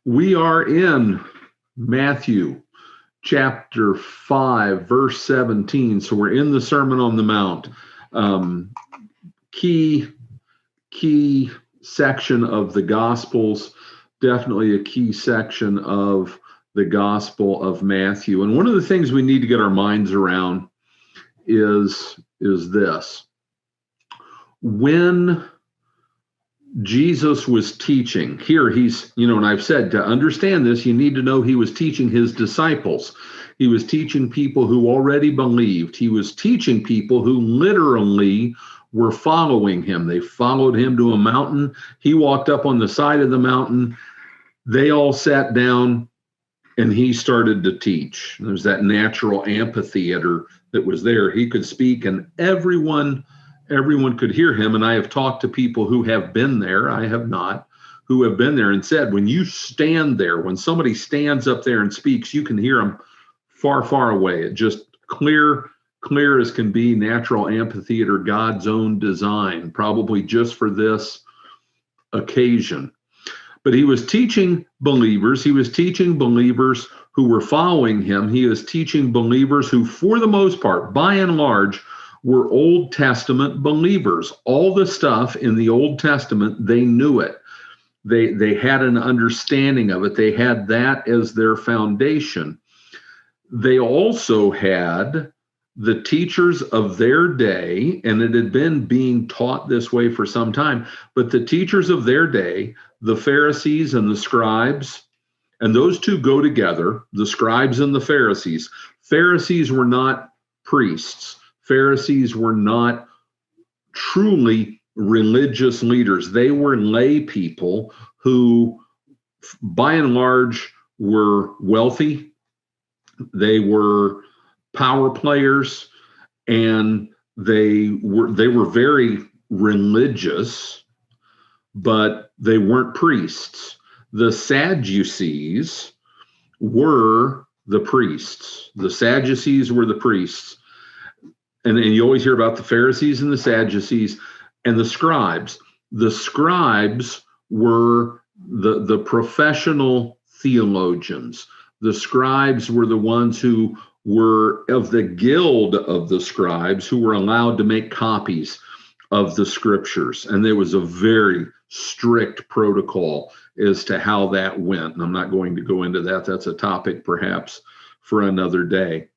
We are in Matthew chapter 5, verse 17. So we're in the Sermon on the Mount. Key section of the Gospels, definitely a key section of the Gospel of Matthew. And one of the things we need to get our minds around is this. When Jesus was teaching, here he's, and I've said to understand this, you need to know he was teaching his disciples. He was teaching people who already believed. He was teaching people who literally were following him. They followed him to a mountain. He walked up on the side of the mountain. They all sat down and he started to teach. There's that natural amphitheater that was there. He could speak and everyone could hear him. And I have talked to people who have been there, I have not, who have been there and said, when you stand there, when somebody stands up there and speaks, you can hear them far, far away. It just clear as can be, natural amphitheater, God's own design, probably just for this occasion. But he was teaching believers. He was teaching believers who were following him. He was teaching believers who, for the most part, by and large, were Old Testament believers. All the stuff in the Old Testament, they knew it. They had an understanding of it. They had that as their foundation. They also had the teachers of their day, and it had been being taught this way for some time, but the teachers of their day, the Pharisees and the scribes, and those two go together, the scribes and the Pharisees. Pharisees were not priests. Pharisees were not truly religious leaders. They were lay people who, by and large, were wealthy. They were power players, and they were very religious, but they weren't priests. The Sadducees were the priests. The Sadducees were the priests. And you always hear about the Pharisees and the Sadducees and the scribes. The scribes were the professional theologians. The scribes were the ones who were of the guild of the scribes who were allowed to make copies of the scriptures. And there was a very strict protocol as to how that went. And I'm not going to go into that. That's a topic perhaps for another day.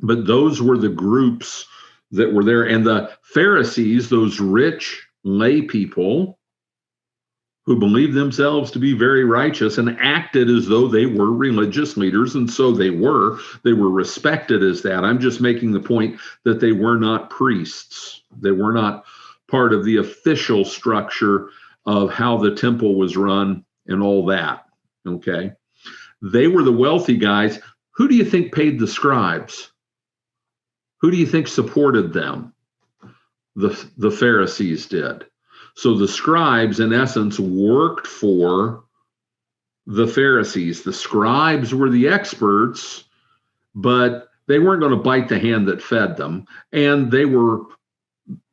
But those were the groups that were there. And the Pharisees, those rich lay people who believed themselves to be very righteous and acted as though they were religious leaders. And so they were respected as that. I'm just making the point that they were not priests. They were not part of the official structure of how the temple was run and all that. Okay. They were the wealthy guys. Who do you think paid the scribes? Who do you think supported them? The Pharisees did. So the scribes, in essence, worked for the Pharisees. The scribes were the experts, but they weren't going to bite the hand that fed them. And they were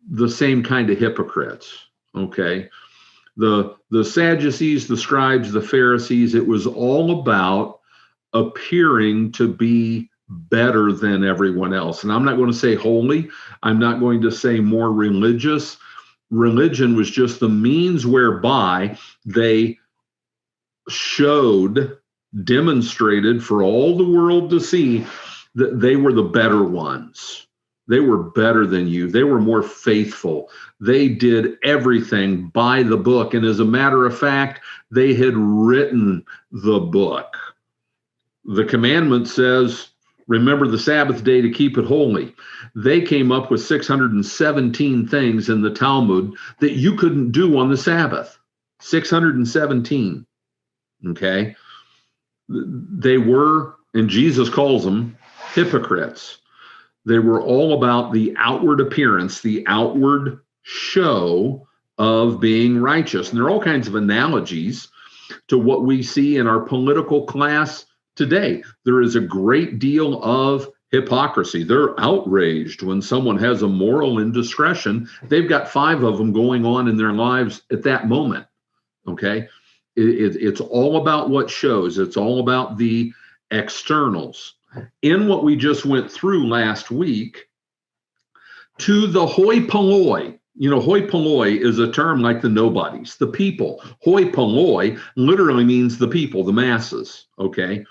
the same kind of hypocrites, okay? The Sadducees, the scribes, the Pharisees, it was all about appearing to be better than everyone else. And I'm not going to say holy. I'm not going to say more religious. Religion was just the means whereby they demonstrated for all the world to see that they were the better ones. They were better than you. They were more faithful. They did everything by the book. And as a matter of fact, they had written the book. The commandment says, remember the Sabbath day to keep it holy. They came up with 617 things in the Talmud that you couldn't do on the Sabbath. 617. Okay. They were, and Jesus calls them hypocrites. They were all about the outward appearance, the outward show of being righteous. And there are all kinds of analogies to what we see in our political class today. There is a great deal of hypocrisy. They're outraged when someone has a moral indiscretion. They've got 5 of them going on in their lives at that moment. Okay. It's all about what shows. It's all about the externals. In what we just went through last week, to the hoi polloi. Hoi polloi is a term like the nobodies, the people. Hoi polloi literally means the people, the masses, okay?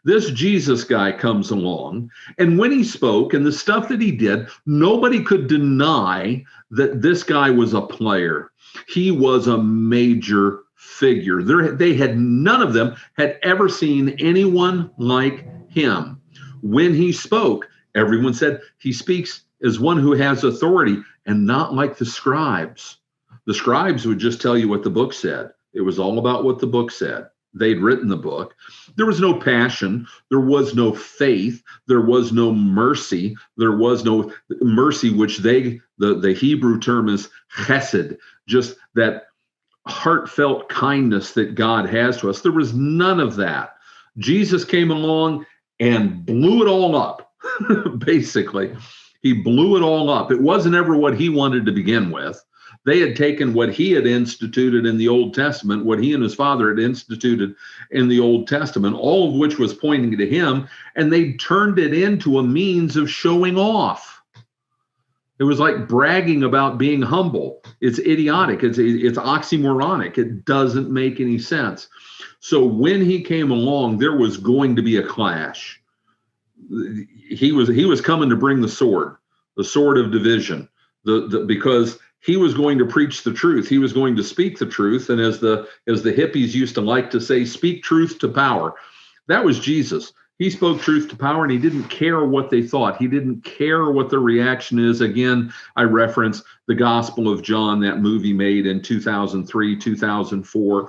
This Jesus guy comes along, and when he spoke and the stuff that he did, nobody could deny that this guy was a player. He was a major figure. None of them had ever seen anyone like him. When he spoke, everyone said he speaks as one who has authority and not like the scribes. The scribes would just tell you what the book said. It was all about what the book said. They'd written the book. There was no passion. There was no faith. There was no mercy. There was no mercy, which the Hebrew term is chesed, just that heartfelt kindness that God has to us. There was none of that. Jesus came along and blew it all up, basically. He blew it all up. It wasn't ever what he wanted to begin with. They had taken what he had instituted in the Old Testament, what he and his father had instituted in the Old Testament, all of which was pointing to him, and they turned it into a means of showing off. It was like bragging about being humble. It's idiotic. It's oxymoronic. It doesn't make any sense. So when he came along, there was going to be a clash. He was coming to bring the sword of division, because he was going to preach the truth. He was going to speak the truth. And as the hippies used to like to say, speak truth to power. That was Jesus. He spoke truth to power, and he didn't care what they thought. He didn't care what their reaction is. Again, I reference the Gospel of John, that movie made in 2003, 2004.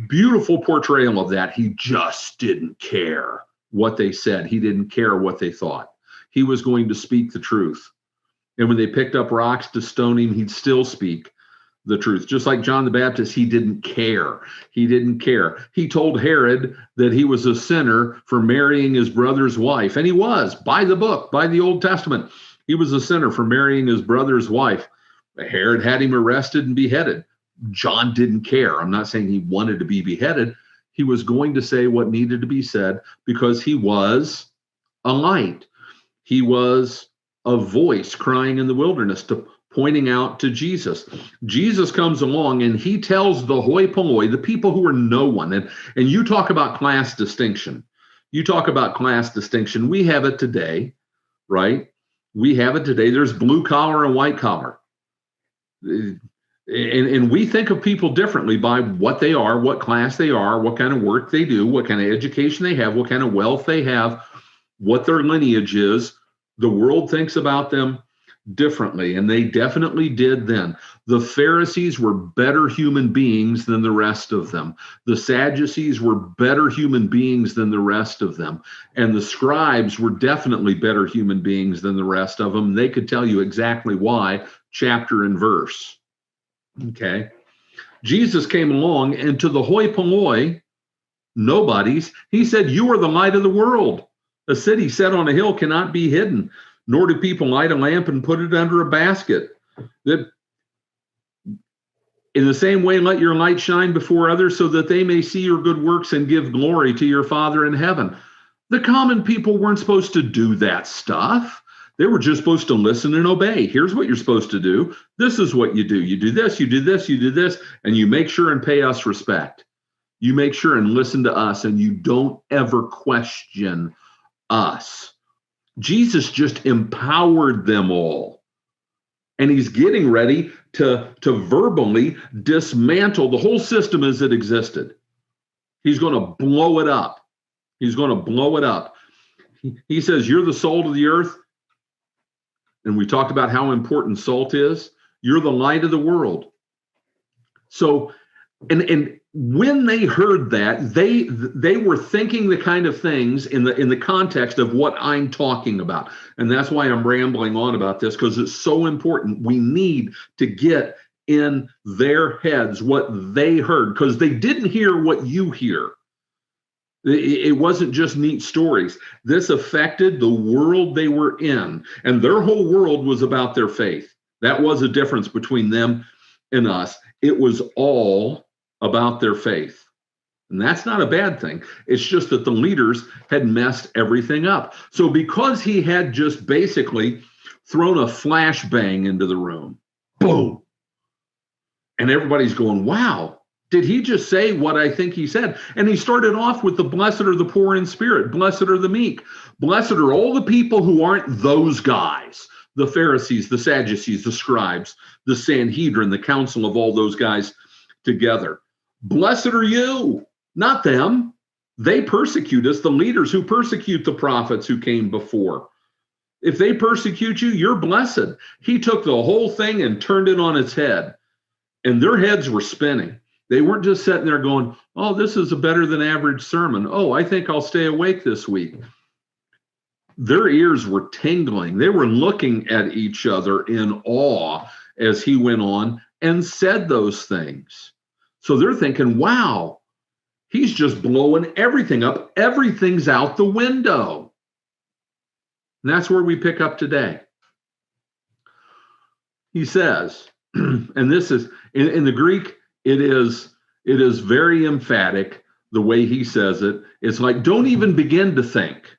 Beautiful portrayal of that. He just didn't care what they said. He didn't care what they thought. He was going to speak the truth. And when they picked up rocks to stone him, he'd still speak the truth. Just like John the Baptist, he didn't care. He didn't care. He told Herod that he was a sinner for marrying his brother's wife. And he was, by the book, by the Old Testament. He was a sinner for marrying his brother's wife. Herod had him arrested and beheaded. John didn't care. I'm not saying he wanted to be beheaded. He was going to say what needed to be said because he was a light. He was a voice crying in the wilderness, pointing out to Jesus. Jesus comes along and he tells the hoi polloi, the people who are no one. And you talk about class distinction. You talk about class distinction. We have it today, right? We have it today. There's blue collar and white collar. And we think of people differently by what they are, what class they are, what kind of work they do, what kind of education they have, what kind of wealth they have, what their lineage is. The world thinks about them differently, and they definitely did then. The Pharisees were better human beings than the rest of them. The Sadducees were better human beings than the rest of them. And the scribes were definitely better human beings than the rest of them. They could tell you exactly why, chapter and verse. Okay. Jesus came along, and to the hoi polloi, nobodies, he said, "You are the light of the world. A city set on a hill cannot be hidden, nor do people light a lamp and put it under a basket. That in the same way, let your light shine before others so that they may see your good works and give glory to your Father in heaven." The common people weren't supposed to do that stuff. They were just supposed to listen and obey. Here's what you're supposed to do. This is what you do. You do this, you do this, you do this, and you make sure and pay us respect. You make sure and listen to us, and you don't ever question us. Jesus just empowered them all. And he's getting ready to verbally dismantle the whole system as it existed. He's going to blow it up. He's going to blow it up. He says, "You're the salt of the earth." And we talked about how important salt is. You're the light of the world. So, and when they heard that, they were thinking the kind of things in the context of what I'm talking about. And that's why I'm rambling on about this, because it's so important. We need to get in their heads what they heard, because they didn't hear what you hear. It wasn't just neat stories. This affected the world they were in, and their whole world was about their faith. That was a difference between them and us. It was all about their faith. And that's not a bad thing. It's just that the leaders had messed everything up. So because he had just basically thrown a flashbang into the room, boom, and everybody's going, wow, did he just say what I think he said? And he started off with the blessed are the poor in spirit, blessed are the meek, blessed are all the people who aren't those guys, the Pharisees, the Sadducees, the scribes, the Sanhedrin, the council of all those guys together. Blessed are you, not them. They persecute us, the leaders who persecute the prophets who came before. If they persecute you, you're blessed. He took the whole thing and turned it on its head. And their heads were spinning. They weren't just sitting there going, oh, this is a better than average sermon. Oh, I think I'll stay awake this week. Their ears were tingling. They were looking at each other in awe as he went on and said those things. So they're thinking, wow, he's just blowing everything up. Everything's out the window. And that's where we pick up today. He says, and this is in the Greek, it is very emphatic the way he says it. It's like, don't even begin to think.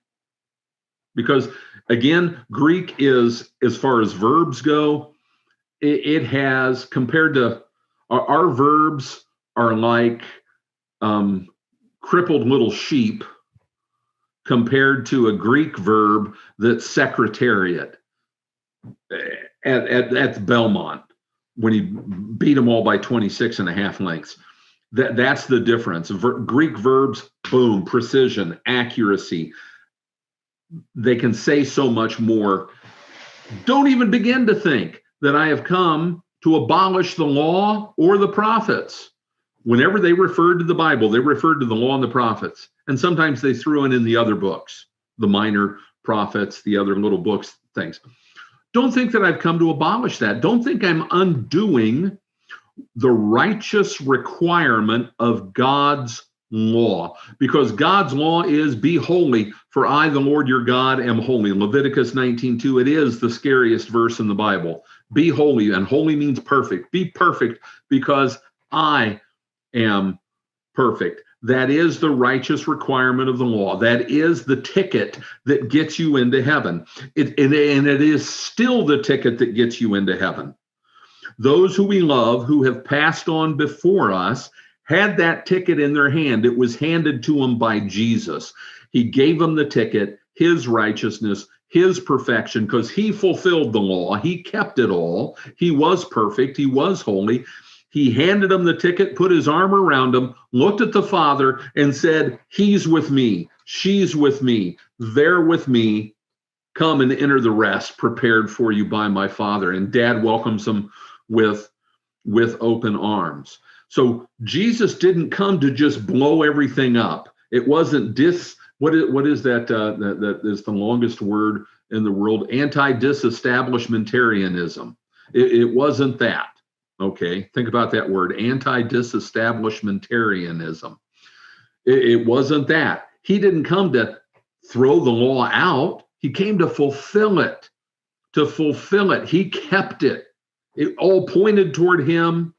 Because again, Greek is, as far as verbs go, it has, compared to our verbs are like crippled little sheep compared to a Greek verb that's secretariat at Belmont, when he beat them all by 26 and a half lengths. That's the difference. Greek verbs, boom, precision, accuracy. They can say so much more. Don't even begin to think that I have come to abolish the law or the prophets. Whenever they referred to the Bible, they referred to the law and the prophets. And sometimes they threw in the other books, the minor prophets, the other little books, things. Don't think that I've come to abolish that. Don't think I'm undoing the righteous requirement of God's law, because God's law is be holy, for I, the Lord your God, am holy. Leviticus 19:2, it is the scariest verse in the Bible. Be holy, and holy means perfect. Be perfect because I am perfect. That is the righteous requirement of the law. That is the ticket that gets you into heaven. And it is still the ticket that gets you into heaven. Those who we love, who have passed on before us, had that ticket in their hand. It was handed to them by Jesus. He gave them the ticket, his righteousness, his perfection, because he fulfilled the law. He kept it all. He was perfect. He was holy. He handed them the ticket, put his arm around them, looked at the Father and said, he's with me. She's with me. They're with me. Come and enter the rest prepared for you by my Father. And Dad welcomes them with open arms. So Jesus didn't come to just blow everything up. It wasn't what is that? That is the longest word in the world. Anti-disestablishmentarianism. It wasn't that. Okay, think about that word, anti-disestablishmentarianism. It wasn't that. He didn't come to throw the law out. He came to fulfill it. To fulfill it. He kept it. It all pointed toward him,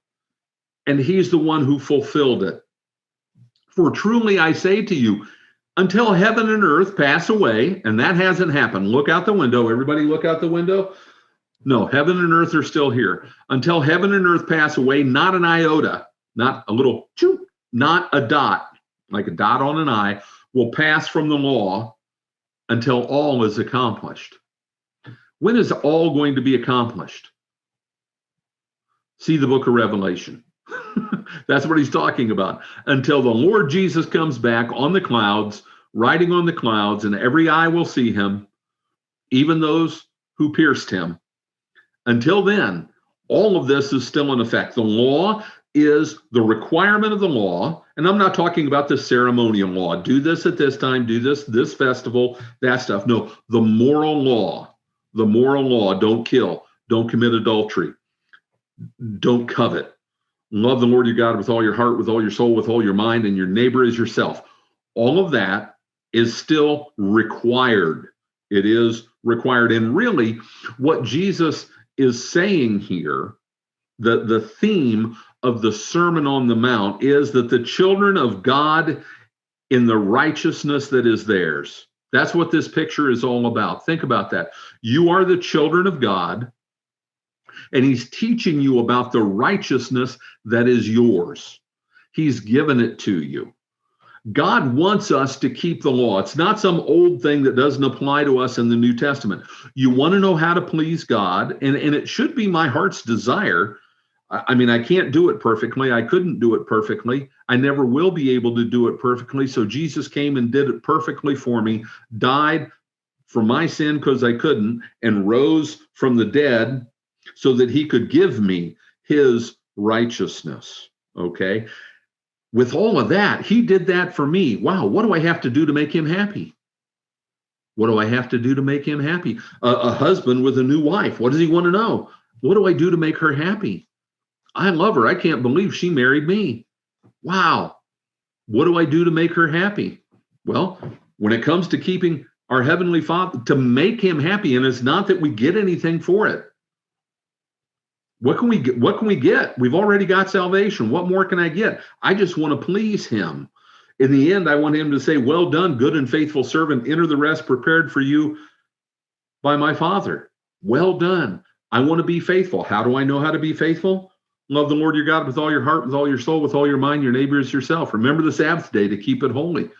and he's the one who fulfilled it. For truly I say to you, until heaven and earth pass away, and that hasn't happened. Look out the window. Everybody look out the window. No, heaven and earth are still here. Until heaven and earth pass away, not an iota, not a little choop, not a dot, like a dot on an I, will pass from the law until all is accomplished. When is all going to be accomplished? See the book of Revelation. That's what he's talking about. Until the Lord Jesus comes back on the clouds, riding on the clouds, and every eye will see him, even those who pierced him. Until then, all of this is still in effect. The law is the requirement of the law. And I'm not talking about the ceremonial law. Do this at this time, do this festival, that stuff. No, the moral law. The moral law. Don't kill. Don't commit adultery. Don't covet. Love the Lord your God with all your heart, with all your soul, with all your mind, and your neighbor as yourself. All of that is still required. It is required. And really, what Jesus is saying here, the theme of the Sermon on the Mount is that the children of God in the righteousness that is theirs. That's what this picture is all about. Think about that. You are the children of God, and he's teaching you about the righteousness that is yours. He's given it to you. God wants us to keep the law. It's not some old thing that doesn't apply to us in the New Testament. You want to know how to please God, and it should be my heart's desire. I mean, I can't do it perfectly. I couldn't do it perfectly. I never will be able to do it perfectly. So Jesus came and did it perfectly for me, died for my sin because I couldn't, and rose from the dead so that he could give me his righteousness. Okay? With all of that, he did that for me. Wow, what do I have to do to make him happy? What do I have to do to make him happy? A husband with a new wife, what does he want to know? What do I do to make her happy? I love her. I can't believe she married me. Wow. What do I do to make her happy? Well, when it comes to keeping our Heavenly Father, to make him happy, and it's not that we get anything for it. What can we get? What can we get? We've already got salvation. What more can I get? I just want to please him. In the end, I want him to say, well done, good and faithful servant. Enter the rest prepared for you by my Father. Well done. I want to be faithful. How do I know how to be faithful? Love the Lord your God with all your heart, with all your soul, with all your mind, your neighbor as yourself. Remember the Sabbath day to keep it holy.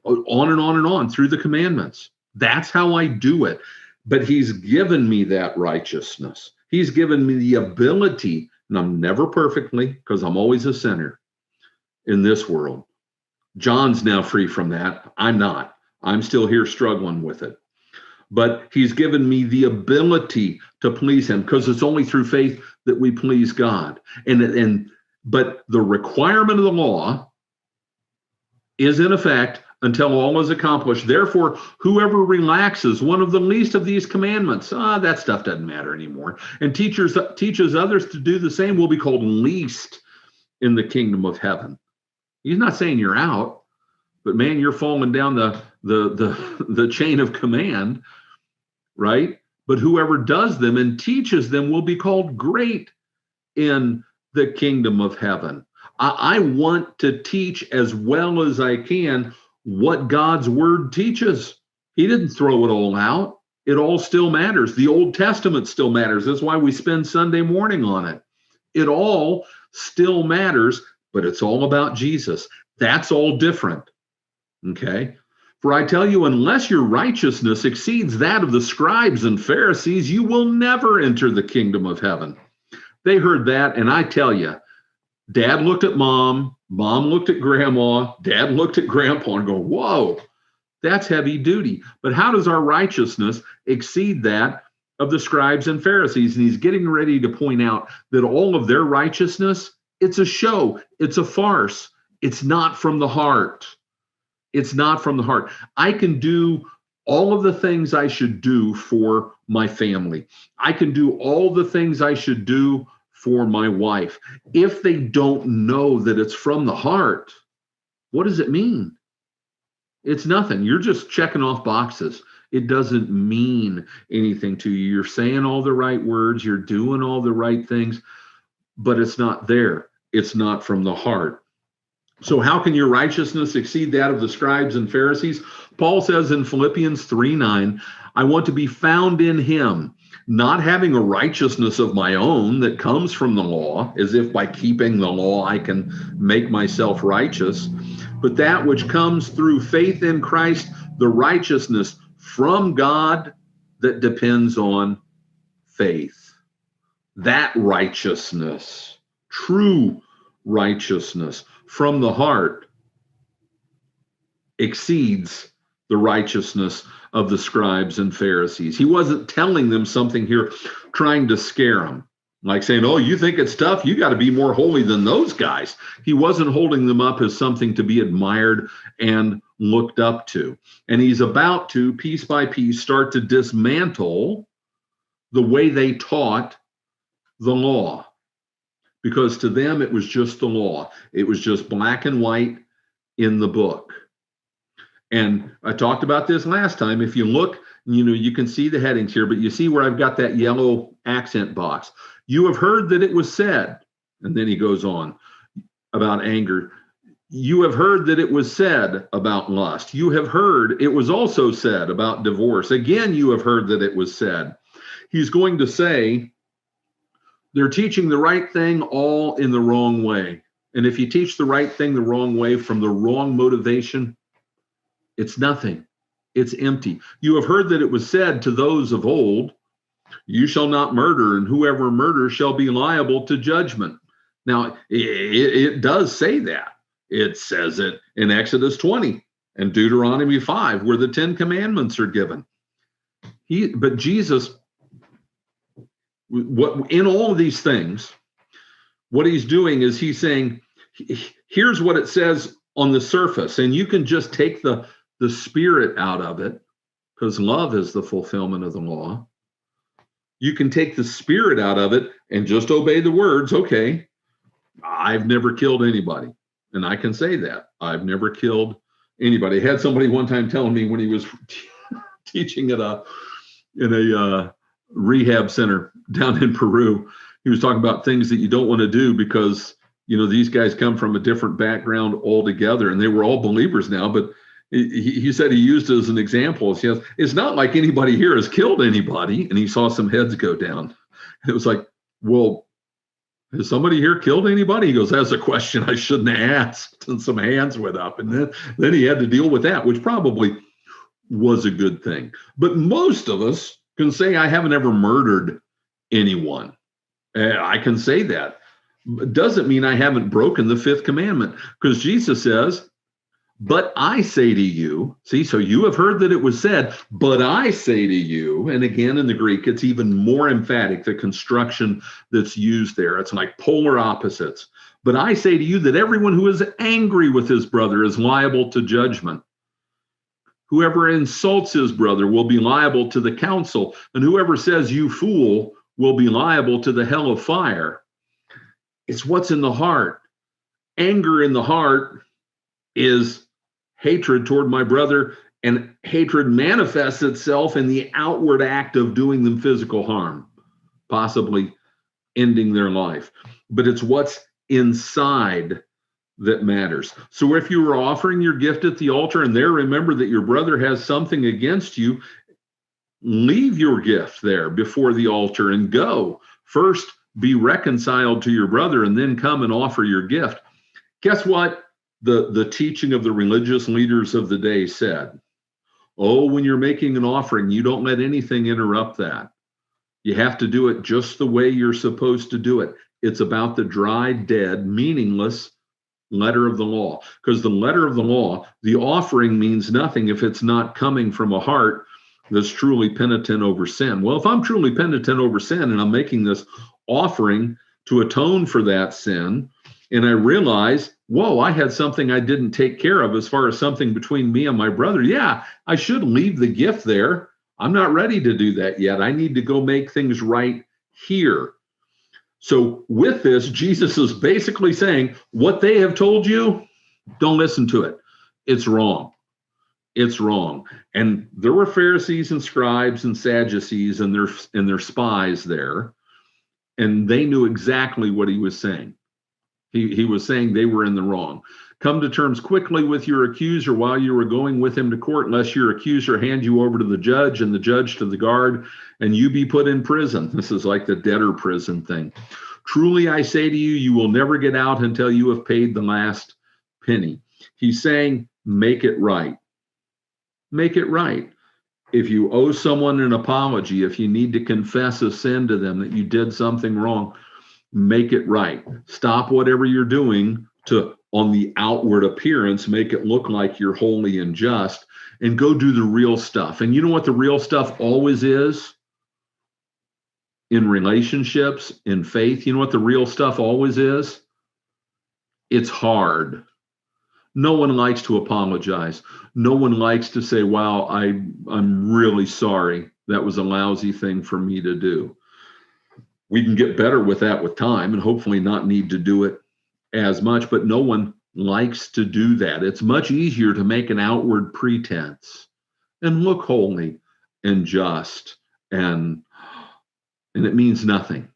On and on and on through the commandments. That's how I do it. But he's given me that righteousness. He's given me the ability, and I'm never perfectly, because I'm always a sinner in this world. John's now free from that. I'm not. I'm still here struggling with it. But he's given me the ability to please him, because it's only through faith that we please God. But the requirement of the law is in effect until all is accomplished. Therefore, whoever relaxes one of the least of these commandments, that stuff doesn't matter anymore, and teaches others to do the same will be called least in the kingdom of heaven. He's not saying you're out, but man, you're falling down the chain of command, right? But whoever does them and teaches them will be called great in the kingdom of heaven. I want to teach as well as I can what God's word teaches. He didn't throw it all out. It all still matters. The Old Testament still matters. That's why we spend Sunday morning on it. It all still matters, but it's all about Jesus. That's all different. Okay? For I tell you, unless your righteousness exceeds that of the scribes and Pharisees, you will never enter the kingdom of heaven. They heard that, and I tell you, Dad looked at mom looked at grandma, Dad looked at grandpa and go, whoa, that's heavy duty. But how does our righteousness exceed that of the scribes and Pharisees? And he's getting ready to point out that all of their righteousness, it's a show, it's a farce. It's not from the heart. It's not from the heart. I can do all of the things I should do for my family. I can do all the things I should do for my wife. If they don't know that it's from the heart, what does it mean? It's nothing. You're just checking off boxes. It doesn't mean anything to you. You're saying all the right words. You're doing all the right things, but it's not there. It's not from the heart. So how can your righteousness exceed that of the scribes and Pharisees? Paul says in Philippians 3:9, I want to be found in him, not having a righteousness of my own that comes from the law, as if by keeping the law I can make myself righteous, but that which comes through faith in Christ, the righteousness from God that depends on faith. That righteousness, true righteousness from the heart, exceeds the righteousness of the scribes and Pharisees. He wasn't telling them something here, trying to scare them, like saying, oh, you think it's tough? You got to be more holy than those guys. He wasn't holding them up as something to be admired and looked up to. And he's about to, piece by piece, start to dismantle the way they taught the law. Because to them, it was just the law. It was just black and white in the book. And I talked about this last time. If you look, you can see the headings here, but you see where I've got that yellow accent box. You have heard that it was said, and then he goes on about anger. You have heard that it was said about lust. You have heard it was also said about divorce. Again, you have heard that it was said. He's going to say they're teaching the right thing all in the wrong way. And if you teach the right thing the wrong way from the wrong motivation, it's nothing. It's empty. You have heard that it was said to those of old, you shall not murder, and whoever murders shall be liable to judgment. Now, it does say that. It says it in Exodus 20 and Deuteronomy 5, where the 10 Commandments are given. But Jesus, in all of these things, what he's doing is he's saying, here's what it says on the surface, and you can just take the spirit out of it, because love is the fulfillment of the law. You can take the spirit out of it and just obey the words. Okay, I've never killed anybody. And I can say that. I've never killed anybody. I had somebody one time telling me when he was teaching in a rehab center down in Peru, he was talking about things that you don't want to do because, these guys come from a different background altogether, and they were all believers now, but he said he used it as an example. He says, it's not like anybody here has killed anybody. And he saw some heads go down. It was like, well, has somebody here killed anybody? He goes, that's a question I shouldn't have asked. And some hands went up. And then he had to deal with that, which probably was a good thing. But most of us can say, I haven't ever murdered anyone. I can say that. It doesn't mean I haven't broken the fifth commandment, because Jesus says, but I say to you, see, so you have heard that it was said, but I say to you, and again in the Greek, it's even more emphatic, the construction that's used there. It's like polar opposites. But I say to you that everyone who is angry with his brother is liable to judgment. Whoever insults his brother will be liable to the council, and whoever says you fool will be liable to the hell of fire. It's what's in the heart. Anger in the heart is hatred toward my brother, and hatred manifests itself in the outward act of doing them physical harm, possibly ending their life. But it's what's inside that matters. So if you were offering your gift at the altar and there remember that your brother has something against you, leave your gift there before the altar and go. First, be reconciled to your brother and then come and offer your gift. Guess what? The teaching of the religious leaders of the day said, oh, when you're making an offering, you don't let anything interrupt that. You have to do it just the way you're supposed to do it. It's about the dry, dead, meaningless letter of the law. Because the letter of the law, the offering means nothing if it's not coming from a heart that's truly penitent over sin. Well, if I'm truly penitent over sin and I'm making this offering to atone for that sin, and I realize, whoa, I had something I didn't take care of as far as something between me and my brother. Yeah, I should leave the gift there. I'm not ready to do that yet. I need to go make things right here. So with this, Jesus is basically saying, what they have told you, don't listen to it. It's wrong. It's wrong. And there were Pharisees and scribes and Sadducees and their spies there, and they knew exactly what he was saying. He was saying they were in the wrong. Come to terms quickly with your accuser while you were going with him to court, lest your accuser hand you over to the judge and the judge to the guard, and you be put in prison. This is like the debtor prison thing. Truly, I say to you, you will never get out until you have paid the last penny. He's saying, make it right. Make it right. If you owe someone an apology, if you need to confess a sin to them that you did something wrong, make it right. Stop whatever you're doing to, on the outward appearance, make it look like you're holy and just, and go do the real stuff. And you know what the real stuff always is? In relationships, in faith, you know what the real stuff always is? It's hard. No one likes to apologize. No one likes to say, wow, I'm really sorry. That was a lousy thing for me to do. We can get better with that with time and hopefully not need to do it as much, but no one likes to do that. It's much easier to make an outward pretense and look holy and just, and it means nothing.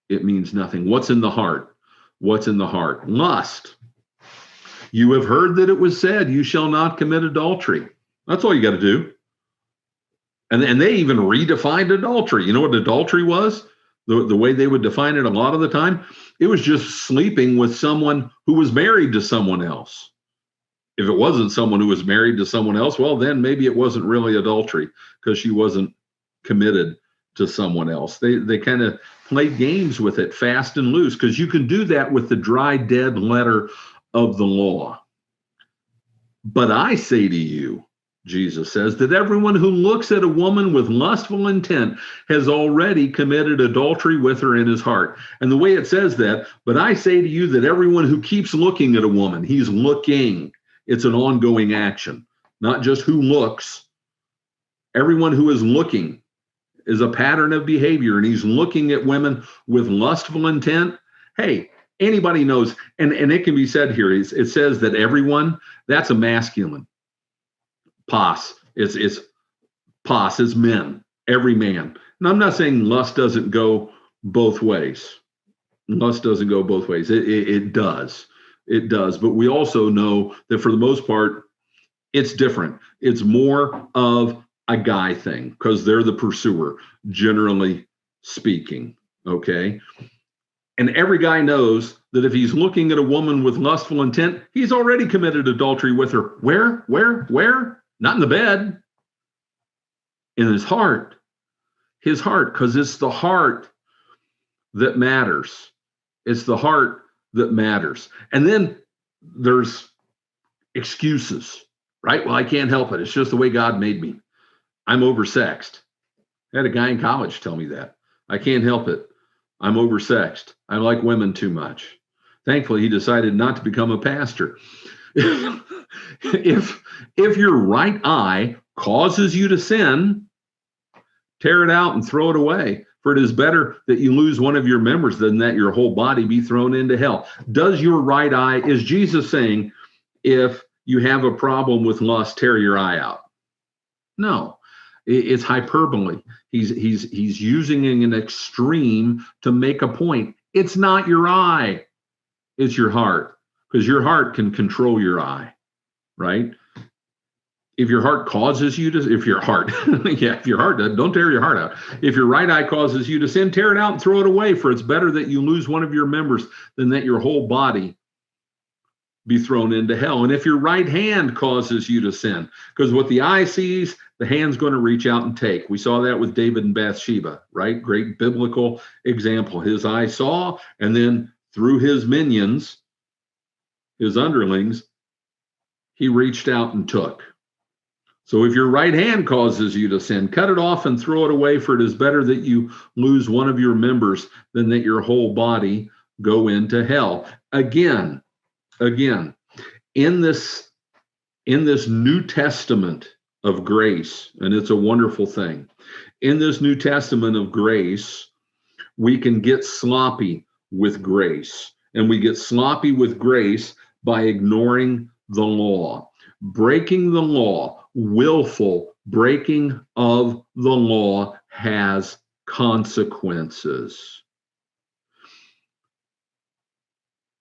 It means nothing. What's in the heart? What's in the heart? Lust. You have heard that it was said, you shall not commit adultery. That's all you got to do. And they even redefined adultery. You know what adultery was? The way they would define it a lot of the time, it was just sleeping with someone who was married to someone else. If it wasn't someone who was married to someone else, well, then maybe it wasn't really adultery because she wasn't committed to someone else. They kind of played games with it fast and loose, because you can do that with the dry, dead letter of the law. But I say to you, Jesus says, that everyone who looks at a woman with lustful intent has already committed adultery with her in his heart. And the way it says that, but I say to you that everyone who keeps looking at a woman, he's looking. It's an ongoing action, not just who looks. Everyone who is looking is a pattern of behavior, and he's looking at women with lustful intent. Hey, anybody knows, and it can be said here, it says that everyone, that's a masculine. Pos, it's pos, is men, every man. And I'm not saying lust doesn't go both ways. Lust doesn't go both ways. It does. It does. But we also know that for the most part, it's different. It's more of a guy thing because they're the pursuer, generally speaking. Okay. And every guy knows that if he's looking at a woman with lustful intent, he's already committed adultery with her. Where? Not in the bed, in his heart, because it's the heart that matters. It's the heart that matters. And then there's excuses, right? Well, I can't help it. It's just the way God made me. I'm oversexed. I had a guy in college tell me that. I can't help it. I'm oversexed. I like women too much. Thankfully, he decided not to become a pastor. If your right eye causes you to sin, tear it out and throw it away. For it is better that you lose one of your members than that your whole body be thrown into hell. Does your right eye, is Jesus saying, if you have a problem with lust, tear your eye out? No, it's hyperbole. He's using an extreme to make a point. It's not your eye, it's your heart, because your heart can control your eye, right? If your heart causes you to, if your heart, don't tear your heart out. If your right eye causes you to sin, tear it out and throw it away, for it's better that you lose one of your members than that your whole body be thrown into hell. And if your right hand causes you to sin, because what the eye sees, the hand's going to reach out and take. We saw that with David and Bathsheba, right? Great biblical example. His eye saw, and then through his minions, his underlings, he reached out and took. So if your right hand causes you to sin, cut it off and throw it away, for it is better that you lose one of your members than that your whole body go into hell. Again, in this New Testament of grace, and it's a wonderful thing, in this New Testament of grace, we can get sloppy with grace. And we get sloppy with grace by ignoring the law. Breaking the law, willful breaking of the law, has consequences.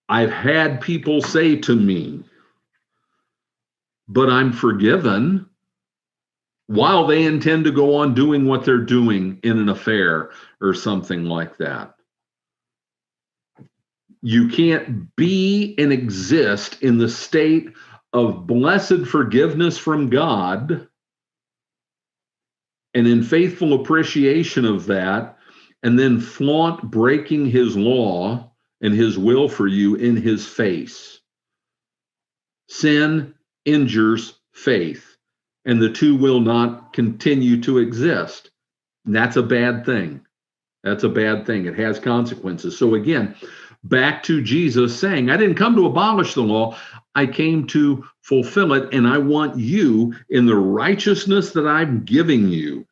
I've had people say to me, but I'm forgiven, while they intend to go on doing what they're doing in an affair or something like that. You can't be and exist in the state of blessed forgiveness from God and in faithful appreciation of that, and then flaunt breaking his law and his will for you in his face. Sin injures faith, and the two will not continue to exist. And that's a bad thing. That's a bad thing. It has consequences. So again, back to Jesus saying, I didn't come to abolish the law. I came to fulfill it, and I want you, in the righteousness that I'm giving you,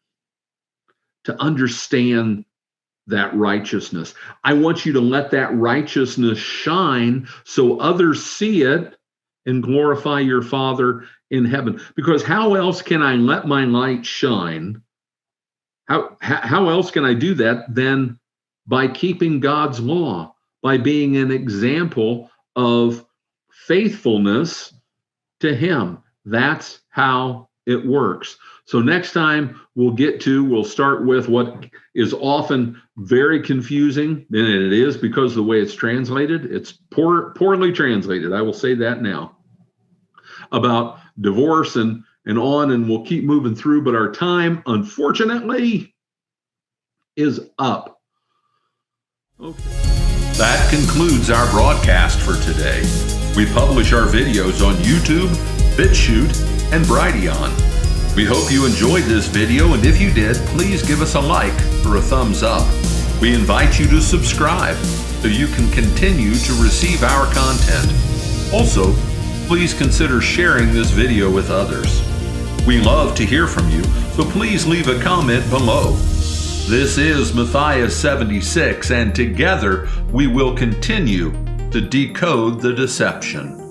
to understand that righteousness. I want you to let that righteousness shine so others see it and glorify your Father in heaven. Because how else can I let my light shine? How else can I do that than by keeping God's law, by being an example of faithfulness to Him? That's how it works. So next time we'll start with what is often very confusing, and it is because of the way it's translated. It's poorly translated. I will say that now, about divorce and on, and we'll keep moving through, but our time, unfortunately, is up. Okay. That concludes our broadcast for today. We publish our videos on YouTube, BitChute, and Brighteon. We hope you enjoyed this video, and if you did, please give us a like or a thumbs up. We invite you to subscribe so you can continue to receive our content. Also, please consider sharing this video with others. We love to hear from you, so please leave a comment below. This is Matthias 76, and together we will continue to decode the deception.